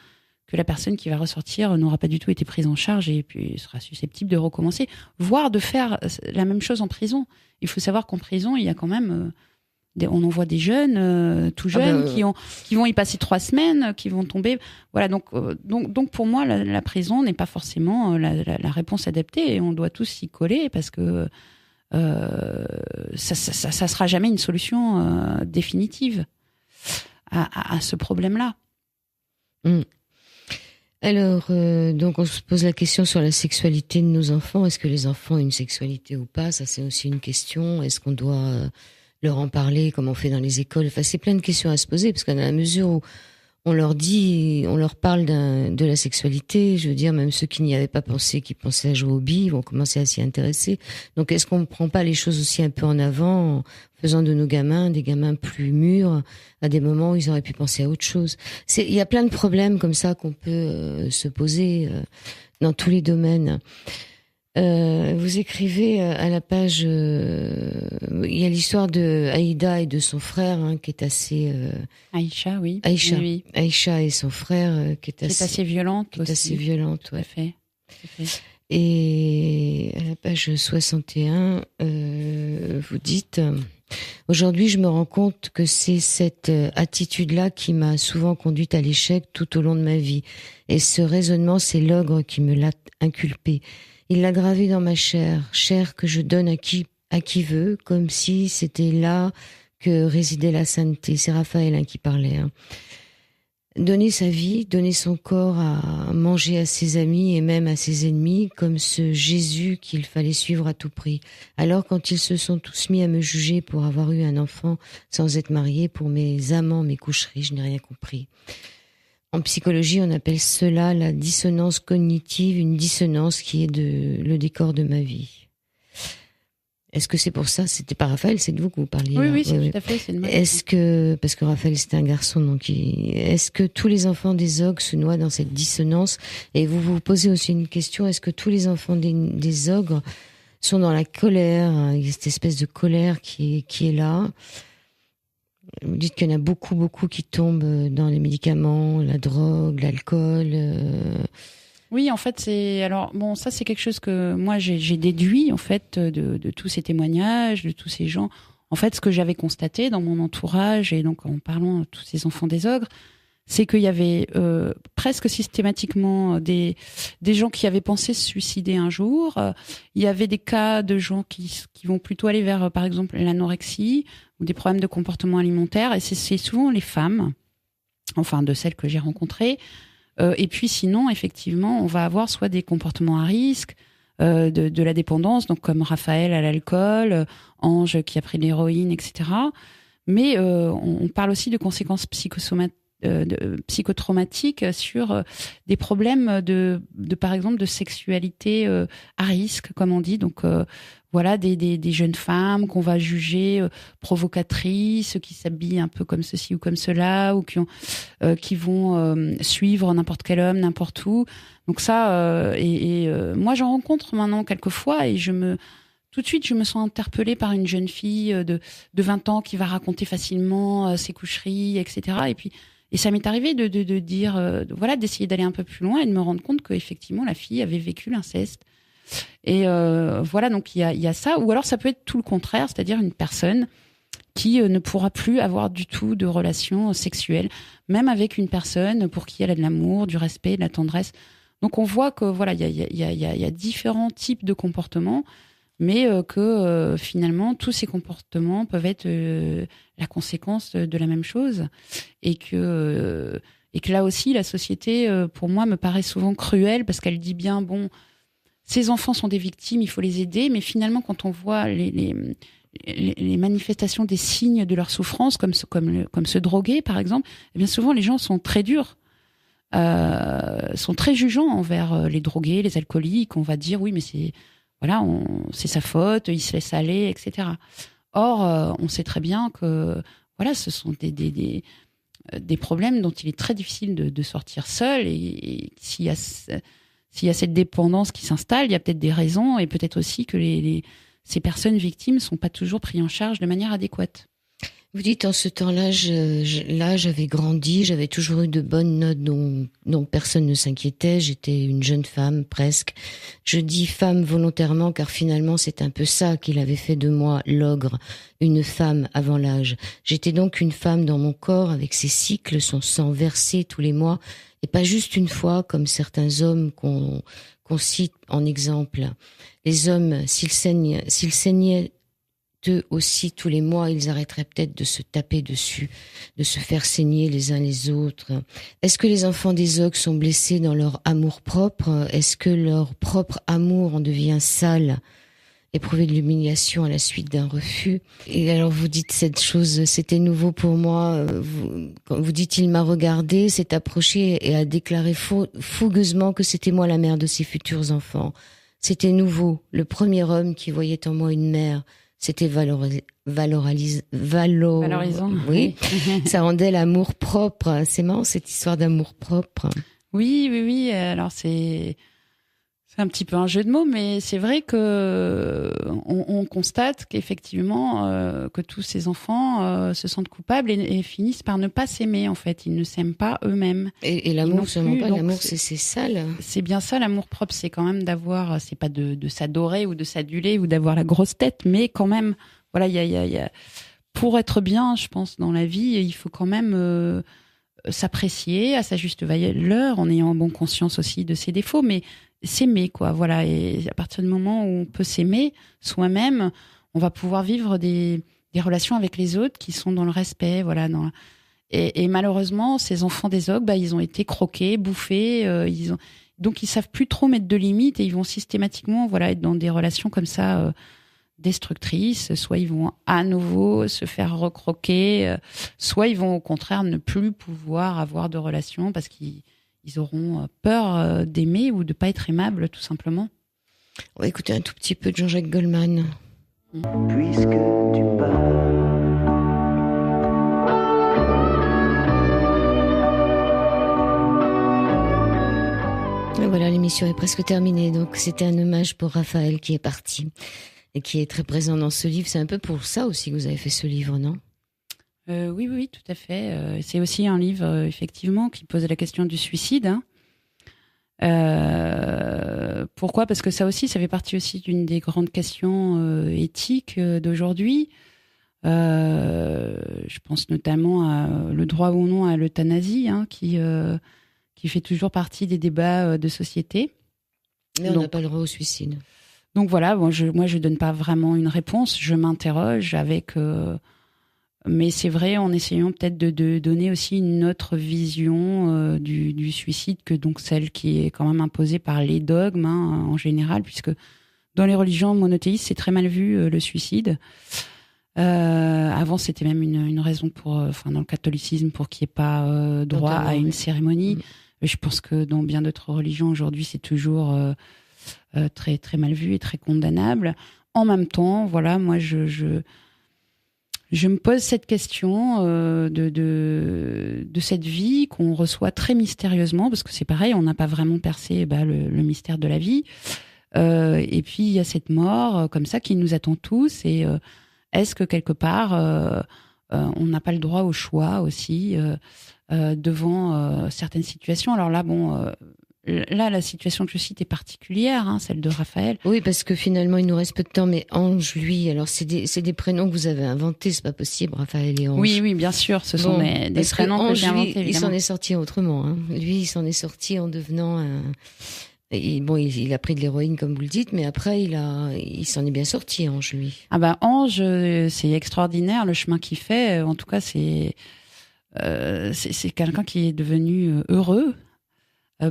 que la personne qui va ressortir n'aura pas du tout été prise en charge et puis sera susceptible de recommencer, voire de faire la même chose en prison. Il faut savoir qu'en prison, il y a quand même... on en voit des jeunes, tout jeunes, qui vont y passer 3 semaines, qui vont tomber. Voilà, donc pour moi, la prison n'est pas forcément la réponse adaptée et on doit tous s'y coller parce que ça sera jamais une solution définitive à ce problème-là. Alors, donc on se pose la question sur la sexualité de nos enfants. Est-ce que les enfants ont une sexualité ou pas ? Ça, c'est aussi une question. Est-ce qu'on doit leur en parler, comme on fait dans les écoles? Enfin, c'est plein de questions à se poser, parce qu'à la mesure où on leur parle de la sexualité, je veux dire, même ceux qui n'y avaient pas pensé, qui pensaient à jouer au billes, vont commencer à s'y intéresser. Donc, est-ce qu'on ne prend pas les choses aussi un peu en avant, en faisant de nos gamins des gamins plus mûrs, à des moments où ils auraient pu penser à autre chose? Il y a plein de problèmes comme ça qu'on peut se poser dans tous les domaines. Vous écrivez à la page, il y a l'histoire de Aïda et de son frère, qui est assez... Aïcha, oui. Aïcha, oui. Aïcha et son frère, qui est assez violente. Qui est assez violente, ouais. Tout à fait. Et à la page 61, vous dites... Aujourd'hui, je me rends compte que c'est cette attitude-là qui m'a souvent conduite à l'échec tout au long de ma vie. Et ce raisonnement, c'est l'ogre qui me l'a inculpé. Il l'a gravé dans ma chair que je donne à qui veut, comme si c'était là que résidait la sainteté. C'est Raphaël qui parlait. donner sa vie, donner son corps à manger à ses amis et même à ses ennemis, comme ce Jésus qu'il fallait suivre à tout prix. Alors quand ils se sont tous mis à me juger pour avoir eu un enfant sans être marié, pour mes amants, mes coucheries, je n'ai rien compris. En psychologie, on appelle cela la dissonance cognitive, une dissonance qui est le décor de ma vie. Est-ce que c'est pour ça? C'était pas Raphaël, c'est de vous que vous parliez. Oui, c'est tout à fait. C'est de moi. Est-ce que, parce que Raphaël c'était un garçon, donc est-ce que tous les enfants des ogres se noient dans cette dissonance? Et vous vous posez aussi une question, est-ce que tous les enfants des ogres sont dans la colère? Il y a cette espèce de colère qui est là. Vous dites qu'il y en a beaucoup qui tombent dans les médicaments, la drogue, l'alcool. Oui, en fait, ça c'est quelque chose que moi j'ai déduit en fait de tous ces témoignages, de tous ces gens. En fait, ce que j'avais constaté dans mon entourage et donc en parlant de tous ces enfants des ogres, c'est qu'il y avait presque systématiquement des gens qui avaient pensé se suicider un jour. Il y avait des cas de gens qui vont plutôt aller vers, par exemple, l'anorexie ou des problèmes de comportement alimentaire. Et c'est souvent les femmes, enfin de celles que j'ai rencontrées. Et puis sinon, effectivement, on va avoir soit des comportements à risque, de la dépendance, donc comme Raphaël à l'alcool, Ange qui a pris de l'héroïne, etc. Mais on parle aussi de conséquences psychotraumatiques sur des problèmes de par exemple de sexualité à risque, comme on dit. Donc voilà, des jeunes femmes qu'on va juger provocatrices, qui s'habillent un peu comme ceci ou comme cela, ou qui vont suivre n'importe quel homme, n'importe où. Donc ça, moi j'en rencontre maintenant quelques fois et tout de suite je me sens interpellée par une jeune fille de 20 ans qui va raconter facilement ses coucheries, etc. Et ça m'est arrivé de dire, voilà, d'essayer d'aller un peu plus loin et de me rendre compte qu'effectivement la fille avait vécu l'inceste. Et voilà, donc il y a ça. Ou alors ça peut être tout le contraire, c'est-à-dire une personne qui ne pourra plus avoir du tout de relations sexuelles, même avec une personne pour qui elle a de l'amour, du respect, de la tendresse. Donc on voit que voilà, il y a différents types de comportements, mais que finalement tous ces comportements peuvent être la conséquence de la même chose, et que là aussi la société, pour moi, me paraît souvent cruelle parce qu'elle dit bien bon. Ces enfants sont des victimes, il faut les aider, mais finalement, quand on voit les manifestations des signes de leur souffrance, comme se droguer, par exemple, eh bien souvent les gens sont très durs, sont très jugeants envers les drogués, les alcooliques. On va dire oui, mais c'est sa faute, il se laisse aller, etc. Or, on sait très bien que voilà, ce sont des problèmes dont il est très difficile de sortir seul, et s'il y a cette dépendance qui s'installe, il y a peut-être des raisons, et peut-être aussi que ces personnes victimes sont pas toujours prises en charge de manière adéquate. Vous dites, en ce temps-là, j'avais grandi, j'avais toujours eu de bonnes notes dont personne ne s'inquiétait. J'étais une jeune femme, presque. Je dis femme volontairement, car finalement, c'est un peu ça qu'il avait fait de moi, l'ogre, une femme avant l'âge. J'étais donc une femme dans mon corps, avec ses cycles, son sang versé tous les mois, et pas juste une fois, comme certains hommes qu'on cite en exemple. Les hommes, s'ils saignaient eux aussi tous les mois, ils arrêteraient peut-être de se taper dessus, de se faire saigner les uns les autres. Est-ce que les enfants des ogres sont blessés dans leur amour-propre? Est-ce que leur propre amour en devient sale, éprouver de l'humiliation à la suite d'un refus? Et alors vous dites cette chose, c'était nouveau pour moi. Quand vous dites il m'a regardé, s'est approché et a déclaré fougueusement que c'était moi la mère de ses futurs enfants. C'était nouveau, le premier homme qui voyait en moi une mère. C'était valorisant. Oui, ça rendait l'amour propre. C'est marrant cette histoire d'amour propre. Oui. Alors c'est un petit peu un jeu de mots, mais c'est vrai que on constate qu'effectivement que tous ces enfants se sentent coupables et finissent par ne pas s'aimer. En fait, ils ne s'aiment pas eux-mêmes. Et l'amour, seulement pas. L'amour, c'est sale. C'est bien ça, l'amour propre. C'est quand même d'avoir, c'est pas de s'adorer ou de s'aduler ou d'avoir la grosse tête, mais quand même, voilà, il y a pour être bien, je pense, dans la vie, il faut quand même s'apprécier à sa juste valeur, en ayant bon conscience aussi de ses défauts, mais s'aimer, quoi. Voilà. Et à partir du moment où on peut s'aimer soi-même, on va pouvoir vivre des relations avec les autres qui sont dans le respect, voilà. Et malheureusement, ces enfants des ogres, ils ont été croqués, bouffés. Donc ils savent plus trop mettre de limites et ils vont systématiquement, être dans des relations comme ça destructrices. Soit ils vont à nouveau se faire recroquer, soit ils vont au contraire ne plus pouvoir avoir de relations parce qu'ils auront peur d'aimer ou de pas être aimables, tout simplement. On va écouter un tout petit peu de Jean-Jacques Goldman. Puisque tu pars. Et voilà, l'émission est presque terminée. Donc, c'était un hommage pour Raphaël qui est parti et qui est très présent dans ce livre. C'est un peu pour ça aussi que vous avez fait ce livre, non ? Oui, tout à fait. C'est aussi un livre, effectivement, qui pose la question du suicide. Pourquoi ? Parce que ça fait partie aussi d'une des grandes questions éthiques d'aujourd'hui. Je pense notamment à le droit ou non à l'euthanasie, qui fait toujours partie des débats de société. Mais on n'a pas le droit au suicide. Donc voilà, moi je donne pas vraiment une réponse, je m'interroge avec... mais c'est vrai, en essayant peut-être de donner aussi une autre vision du suicide que donc celle qui est quand même imposée par les dogmes en général, puisque dans les religions monothéistes, c'est très mal vu le suicide. Avant, c'était même une raison dans le catholicisme, pour qu'il n'y ait pas droit à une cérémonie. Je pense que dans bien d'autres religions aujourd'hui, c'est toujours très très mal vu et très condamnable. En même temps, moi je me pose cette question de cette vie qu'on reçoit très mystérieusement, parce que c'est pareil, on n'a pas vraiment percé le mystère de la vie. Et puis il y a cette mort comme ça qui nous attend tous. Et est-ce que quelque part on n'a pas le droit au choix aussi devant certaines situations ? Alors là, là, la situation que je cite est particulière, celle de Raphaël. Oui, parce que finalement, il nous reste peu de temps, mais Ange, lui, alors c'est des prénoms que vous avez inventés, c'est pas possible, Raphaël et Ange. Oui, bien sûr, ce sont des prénoms que j'ai inventés, évidemment. Il s'en est sorti autrement, Lui, il s'en est sorti en devenant il a pris de l'héroïne, comme vous le dites, mais après, il s'en est bien sorti, Ange, lui. Ange, c'est extraordinaire, le chemin qu'il fait. En tout cas, c'est quelqu'un qui est devenu heureux.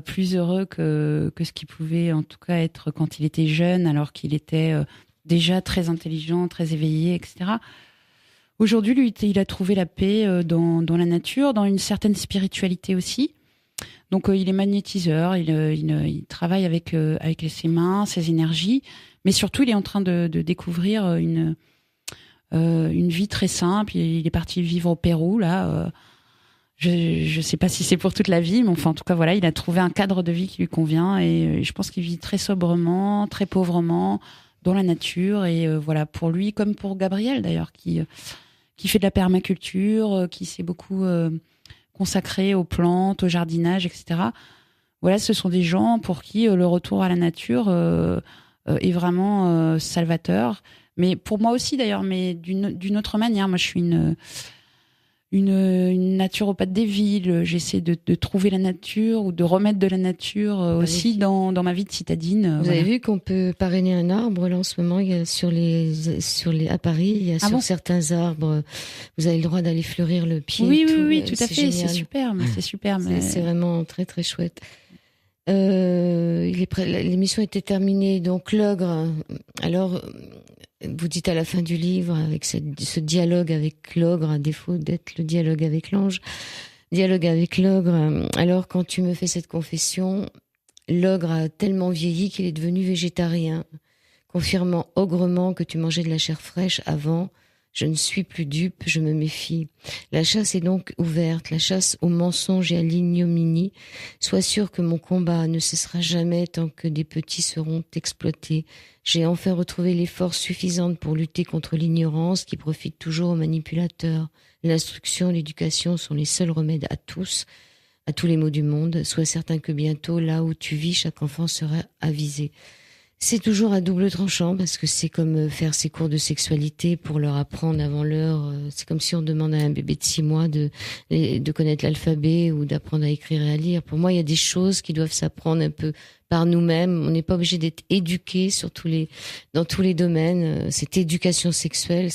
Plus heureux que ce qu'il pouvait en tout cas être quand il était jeune, alors qu'il était déjà très intelligent, très éveillé, etc. Aujourd'hui, lui, il a trouvé la paix dans la nature, dans une certaine spiritualité aussi. Donc, il est magnétiseur, il travaille avec ses mains, ses énergies, mais surtout, il est en train de découvrir une vie très simple. Il est parti vivre au Pérou, là. Je sais pas si c'est pour toute la vie, mais enfin, en tout cas, il a trouvé un cadre de vie qui lui convient, et je pense qu'il vit très sobrement, très pauvrement, dans la nature, et pour lui, comme pour Gabriel d'ailleurs, qui fait de la permaculture, qui s'est beaucoup consacré aux plantes, au jardinage, etc. Ce sont des gens pour qui le retour à la nature est vraiment salvateur. Mais pour moi aussi d'ailleurs, mais d'une autre manière. Moi, je suis une naturopathe des villes. J'essaie de trouver la nature ou de remettre de la nature aussi dans ma vie de citadine. Vous avez vu qu'on peut parrainer un arbre là en ce moment, il y a à Paris, il y a certains arbres, vous avez le droit d'aller fleurir le pied. Oui, tout à fait, c'est superbe, c'est vraiment très très chouette. L'émission était terminée, donc l'ogre. Alors, vous dites à la fin du livre, avec ce dialogue avec l'ogre, à défaut d'être le dialogue avec l'ange, dialogue avec l'ogre. Alors, quand tu me fais cette confession, l'ogre a tellement vieilli qu'il est devenu végétarien, confirmant ogrement que tu mangeais de la chair fraîche avant. Je ne suis plus dupe, je me méfie. La chasse est donc ouverte, la chasse au mensonge et à l'ignominie. Sois sûr que mon combat ne cessera jamais tant que des petits seront exploités. J'ai enfin retrouvé les forces suffisantes pour lutter contre l'ignorance qui profite toujours aux manipulateurs. L'instruction, l'éducation sont les seuls remèdes à tous les maux du monde. Sois certain que bientôt, là où tu vis, chaque enfant sera avisé. C'est toujours à double tranchant parce que c'est comme faire ses cours de sexualité pour leur apprendre avant l'heure. C'est comme si on demande à un bébé de 6 mois de connaître l'alphabet ou d'apprendre à écrire et à lire. Pour moi, il y a des choses qui doivent s'apprendre un peu par nous-mêmes. On n'est pas obligé d'être éduqué dans tous les domaines. Cette éducation sexuelle,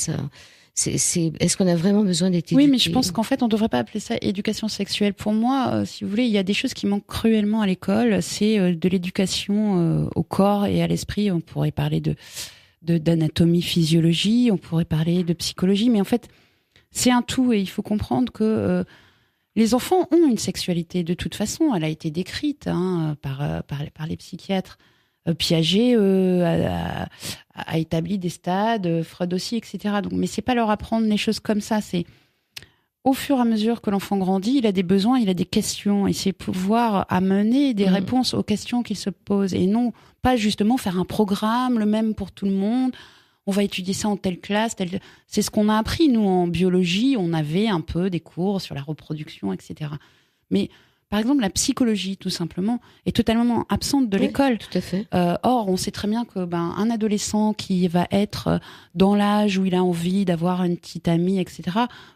Est-ce qu'on a vraiment besoin d'être éduqué? Oui, mais je pense qu'en fait, on devrait pas appeler ça éducation sexuelle. Pour moi, si vous voulez, il y a des choses qui manquent cruellement à l'école. C'est de l'éducation au corps et à l'esprit. On pourrait parler d'anatomie, physiologie. On pourrait parler de psychologie. Mais en fait, c'est un tout et il faut comprendre que les enfants ont une sexualité de toute façon. Elle a été décrite par les psychiatres. Piaget a établi des stades, Freud aussi, etc. Donc, mais c'est pas leur apprendre les choses comme ça. C'est au fur et à mesure que l'enfant grandit, il a des besoins, il a des questions, et c'est pouvoir amener des réponses aux questions qu'il se pose, et non pas justement faire un programme le même pour tout le monde. On va étudier ça en telle classe, c'est ce qu'on a appris nous en biologie. On avait un peu des cours sur la reproduction, etc. Mais par exemple, la psychologie, tout simplement, est totalement absente de l'école. Tout à fait. Or, on sait très bien que un adolescent qui va être dans l'âge où il a envie d'avoir une petite amie, etc.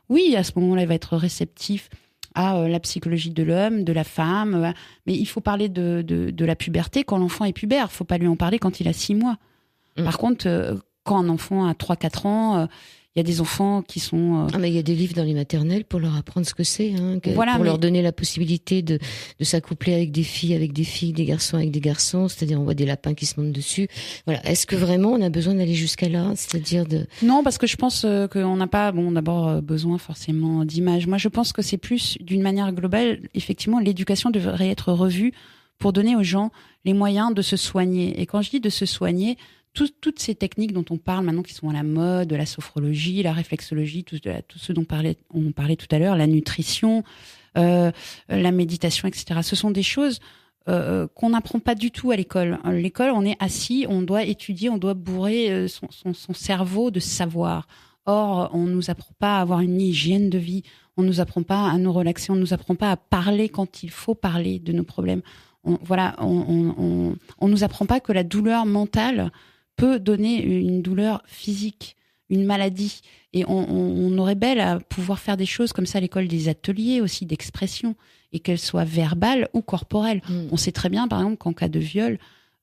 Oui, à ce moment-là, il va être réceptif à la psychologie de l'homme, de la femme. Mais il faut parler de la puberté quand l'enfant est pubère. Il ne faut pas lui en parler quand il a 6 mois. Par contre, quand un enfant a 3-4 ans... il y a des enfants qui sont... mais il y a des livres dans les maternelles pour leur apprendre ce que c'est, voilà, pour leur donner la possibilité de s'accoupler avec des filles, des garçons avec des garçons, c'est-à-dire on voit des lapins qui se montent dessus. Voilà. Est-ce que vraiment on a besoin d'aller jusqu'à là, c'est-à-dire de... Non, parce que je pense qu'on n'a pas, d'abord besoin forcément d'images. Moi, je pense que c'est plus, d'une manière globale, effectivement, l'éducation devrait être revue pour donner aux gens les moyens de se soigner. Et quand je dis de se soigner, toutes ces techniques dont on parle maintenant, qui sont à la mode, la sophrologie, la réflexologie, tout ce dont on parlait tout à l'heure, la nutrition, la méditation, etc. Ce sont des choses qu'on n'apprend pas du tout à l'école. À l'école, on est assis, on doit étudier, on doit bourrer son cerveau de savoir. Or, on nous apprend pas à avoir une hygiène de vie, on nous apprend pas à nous relaxer, on nous apprend pas à parler quand il faut parler de nos problèmes. On nous apprend pas que la douleur mentale peut donner une douleur physique, une maladie. Et on aurait belle à pouvoir faire des choses comme ça à l'école, des ateliers aussi d'expression, et qu'elles soient verbales ou corporelles. On sait très bien, par exemple, qu'en cas de viol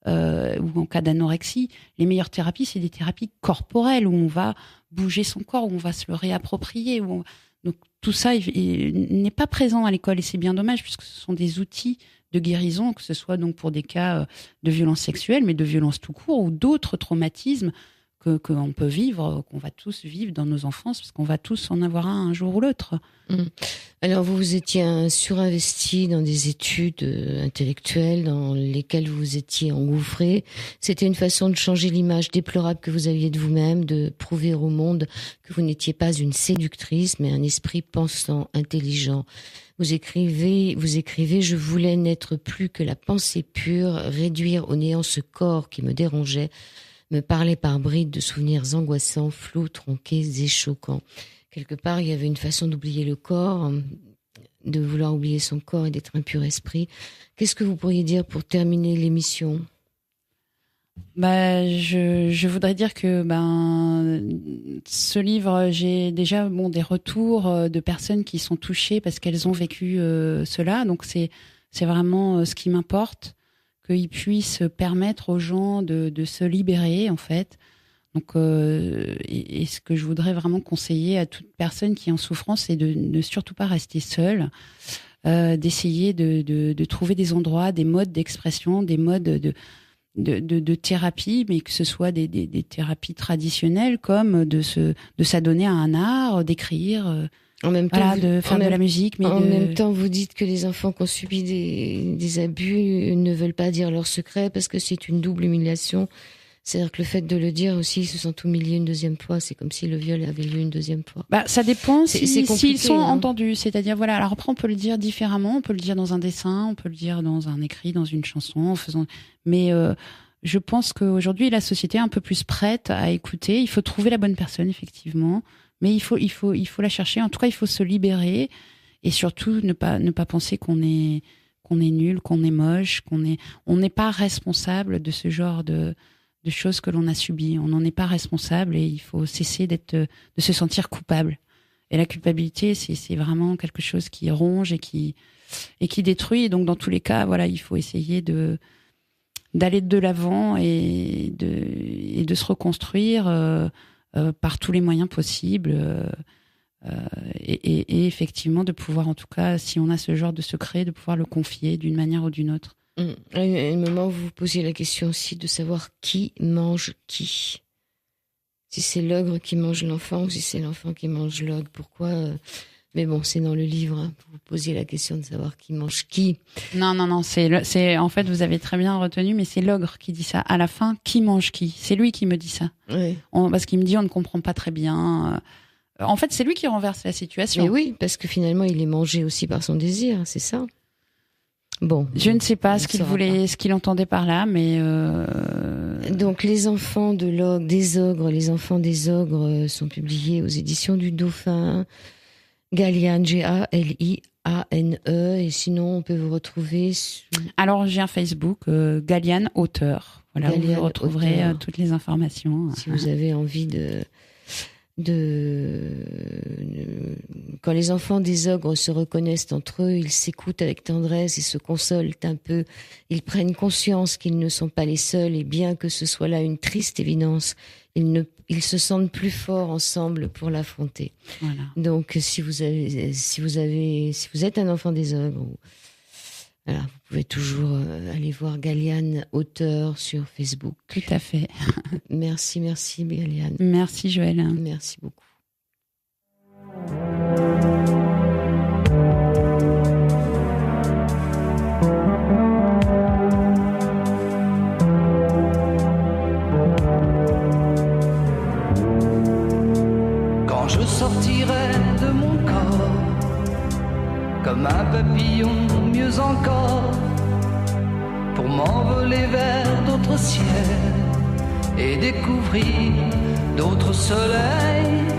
ou en cas d'anorexie, les meilleures thérapies, c'est des thérapies corporelles, où on va bouger son corps, où on va se le réapproprier. Donc tout ça n'est pas présent à l'école, et c'est bien dommage, puisque ce sont des outils de guérison, que ce soit donc pour des cas de violence sexuelle, mais de violence tout court, ou d'autres traumatismes qu'on peut vivre, qu'on va tous vivre dans nos enfances, parce qu'on va tous en avoir un jour ou l'autre. Alors vous étiez surinvesti dans des études intellectuelles dans lesquelles vous étiez engouffré. C'était une façon de changer l'image déplorable que vous aviez de vous-même, de prouver au monde que vous n'étiez pas une séductrice, mais un esprit pensant, intelligent. Vous écrivez, je voulais n'être plus que la pensée pure, réduire au néant ce corps qui me dérangeait, me parler par brides de souvenirs angoissants, flous, tronqués et choquants. Quelque part, il y avait une façon d'oublier le corps, de vouloir oublier son corps et d'être un pur esprit. Qu'est-ce que vous pourriez dire pour terminer l'émission ? Je voudrais dire que ce livre, j'ai déjà des retours de personnes qui sont touchées parce qu'elles ont vécu cela. Donc c'est vraiment ce qui m'importe, qu'ils puissent permettre aux gens de se libérer, en fait. Donc et ce que je voudrais vraiment conseiller à toute personne qui est en souffrance, c'est de ne surtout pas rester seule, d'essayer de trouver des endroits, des modes d'expression, des modes de thérapie, mais que ce soit des thérapies traditionnelles, comme de s'adonner à un art, d'écrire, en même temps, de faire de la musique. Mais en même temps, vous dites que les enfants qui ont subi des abus ne veulent pas dire leurs secrets parce que c'est une double humiliation. C'est-à-dire que le fait de le dire aussi, ils se sentent humiliés une deuxième fois. C'est comme si le viol avait lieu une deuxième fois. Ça dépend s'ils sont hein. entendus. C'est-à-dire, voilà. Alors après, on peut le dire différemment. On peut le dire dans un dessin, on peut le dire dans un écrit, dans une chanson, mais je pense qu'aujourd'hui, la société est un peu plus prête à écouter. Il faut trouver la bonne personne, effectivement. Mais il faut la chercher. En tout cas, il faut se libérer. Et surtout, ne pas penser qu'on est nul, qu'on est moche, on n'est pas responsable de ce genre de choses que l'on a subies. On n'en est pas responsable et il faut cesser de se sentir coupable. Et la culpabilité, c'est vraiment quelque chose qui ronge et qui détruit. Et donc, dans tous les cas, voilà, il faut essayer d'aller de l'avant et de se reconstruire par tous les moyens possibles. Et effectivement, de pouvoir, en tout cas, si on a ce genre de secret, de pouvoir le confier d'une manière ou d'une autre. À un moment, vous vous posiez la question aussi de savoir qui mange qui. Si c'est l'ogre qui mange l'enfant ou si c'est l'enfant qui mange l'ogre. Pourquoi Mais bon, c'est dans le livre. Hein. Vous posiez la question de savoir qui mange qui. Non. C'est en fait, vous avez très bien retenu, mais c'est l'ogre qui dit ça. À la fin, qui mange qui ? C'est lui qui me dit ça. Oui. Parce qu'il me dit, on ne comprend pas très bien. En fait, c'est lui qui renverse la situation. Mais oui, parce que finalement, il est mangé aussi par son désir, c'est ça. Bon. Je ne sais pas ce qu'il voulait, ce qu'il entendait par là, mais. Donc, les enfants des ogres sont publiés aux éditions du Dauphin. Galiane, Galiane, et sinon, on peut vous retrouver. Alors, j'ai un Facebook, Galiane Auteur. Voilà, Galiane, où vous retrouverez toutes les informations. Si vous avez envie quand les enfants des ogres se reconnaissent entre eux, ils s'écoutent avec tendresse et se consolent un peu. Ils prennent conscience qu'ils ne sont pas les seuls et bien que ce soit là une triste évidence, ils se sentent plus forts ensemble pour l'affronter. Voilà. Donc, si vous êtes un enfant des ogres, voilà, vous pouvez toujours aller voir Galiane Auteur sur Facebook. Tout à fait. Merci Galiane. Merci Joël. Merci beaucoup. Quand je sortirai de mon corps comme un papillon, mieux encore, pour m'envoler vers d'autres ciels et découvrir d'autres soleils.